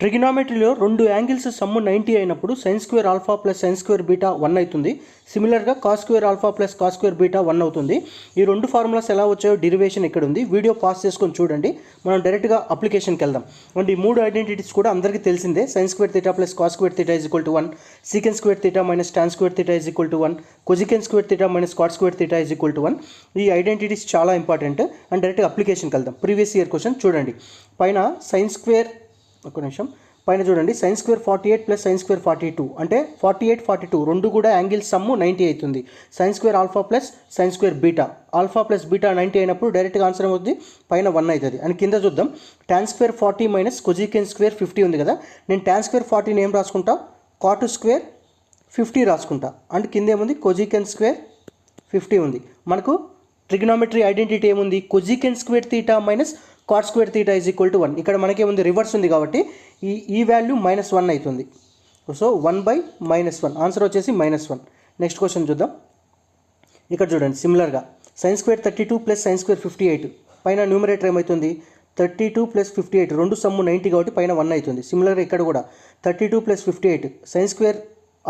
ట్రిగ్నామెట్రీలో రెండు angles sum 90 అయినప్పుడు sin square alpha plus sin square beta 1 అవుతుంది. సిమిలర్గా cos square alpha plus cos square beta 1 అవుతుంది. ఈ రెండు ఫార్ములాస్ ఎలా వచ్చాయో డెరివేషన్ ఇక్కడ ఉంది. వీడియో పాస్ చేసుకొని చూడండి. మనం డైరెక్ట్గా అప్లికేషన్కి వెళ్దాం. అండ్ ఈ మూడు ఐడెంటిటీస్ కూడా అందరికీ తెలిసిందే. sin square theta plus cos square theta is equal to 1, secant square theta minus tan square theta is equal to 1, cosecant square theta minus cot square theta is equal to 1. ఈ identities చాలా important. And డైరెక్ట్గా అప్లికేషన్కి వెళ్దాం. Previous year question చూడండి. పైన sin square ఒక నిమిషం పైన చూడండి sin square 48 plus sin square 42 అంటే 48 42 రెండు కూడా యాంగిల్ సమ్ము 90 అవుతుంది. sin square alpha plus sin square beta alpha plus beta 90 అయినప్పుడు డైరెక్ట్గా ఆన్సర్ అవుతుంది పైన 1 అవుతుంది. అని కింద చూద్దాం tan square 40 minus cosecant square 50 ఉంది కదా. నేను tan స్క్వేర్ 40 ఏం రాసుకుంటా cot స్క్వేర్ 50 రాసుకుంటా. అండ్ కింద ఏముంది cosecant స్క్వేర్ 50 ఉంది. మనకు ట్రిగ్నామెట్రీ ఐడెంటిటీ ఏముంది cosecant square theta minus cot square theta is equal to 1. ఇక్కడ మనకేముంది రివర్స్ ఉంది కాబట్టి ఈ వాల్యూ -1 అవుతుంది. సో 1/-1 ఆన్సర్ వచ్చేసి -1. నెక్స్ట్ క్వశ్చన్ చూద్దాం. ఇక్కడ చూడండి సిమిలర్గా sin square 32 plus sin square 58 పైన న్యూమరేటర్ ఏమవుతుంది 32 ప్లస్ 58 రెండు సమ్ము 90 కాబట్టి పైన 1 అవుతుంది. సిమిలర్గా ఇక్కడ కూడా 32 plus 58 sin square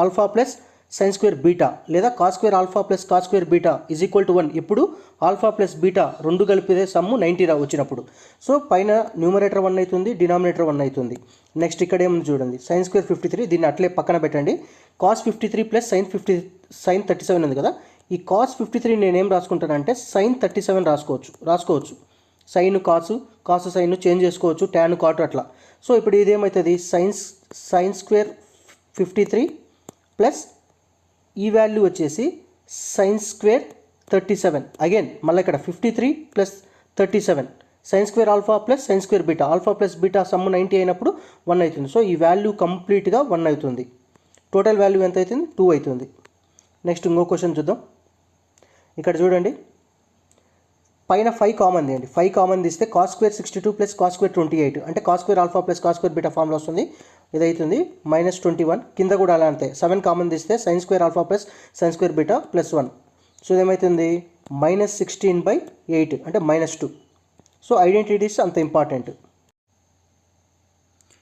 alpha plus sin square beta లేదా cos square alpha plus cos square beta is equal to 1. ఇప్పుడు ఆల్ఫా ప్లస్ బీటా రెండు కలిపితే సమ్ము 90 వచ్చినప్పుడు సో పైన న్యూమరేటర్ 1 అవుతుంది, డినామినేటర్ 1 అవుతుంది. నెక్స్ట్ ఇక్కడ ఏముంది చూడండి sin స్క్వేర్ 53 దీన్ని అట్లే పక్కన పెట్టండి. cos 53 ప్లస్ sin 37 ఉంది కదా. ఈ cos 53 నేనేం రాసుకుంటానంటే sin 37 రాసుకోవచ్చు. సైన్ కాసు సైన్ చేంజ్ చేసుకోవచ్చు, tan cot అట్లా. సో ఇప్పుడు ఇదేమవుతుంది sin స్క్వేర్ 53 ప్లస్ ఈ వాల్యూ వచ్చేసి sin స్క్వేర్ 37 అగైన్ మళ్ళీ ఇక్కడ 53 plus 37 sin square alpha plus sin square beta alpha plus beta sum 90 అయినప్పుడు 1 అవుతుంది. సో ఈ వాల్యూ కంప్లీట్గా 1 అవుతుంది. టోటల్ వాల్యూ ఎంత అవుతుంది 2 అవుతుంది. నెక్స్ట్ ఇంకో క్వశ్చన్ చూద్దాం. ఇక్కడ చూడండి పైన 5 కామన్ తీయండి. 5 కామన్ తీస్తే cos square 62 plus cos square 28 అంటే cos square alpha plus cos square beta formula వస్తుంది. ఇది అవుతుంది -21. కింద కూడా అలా అంతే 7 కామన్ తీస్తే sin square alpha plus sin square beta +1. So ఇదేమవుతుంది -16/8 అంటే -2. సో ఐడెంటిటీస్ అంత ఇంపార్టెంట్.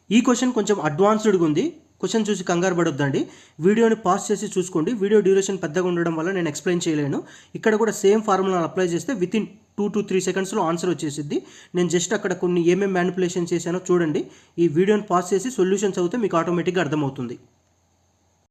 ఈ క్వశ్చన్ కొంచెం అడ్వాన్స్డ్గా ఉంది. క్వశ్చన్ చూసి కంగారు పడొద్దండి. వీడియోని పాస్ చేసి చూసుకోండి. వీడియో డ్యూరేషన్ పెద్దగా ఉండడం వల్ల నేను ఎక్స్ప్లెయిన్ చేయలేను. ఇక్కడ కూడా సేమ్ ఫార్ములా అప్లై చేస్తే వితిన్ 2 to 3 సెకండ్స్లో ఆన్సర్ వచ్చేసిద్ది. నేను జస్ట్ అక్కడ కొన్ని ఏమేమి మ్యానిపులేషన్ చేశానో చూడండి. ఈ వీడియోని పాస్ చేసి సొల్యూషన్ చదివితే మీకు ఆటోమేటిక్గా అర్థమవుతుంది.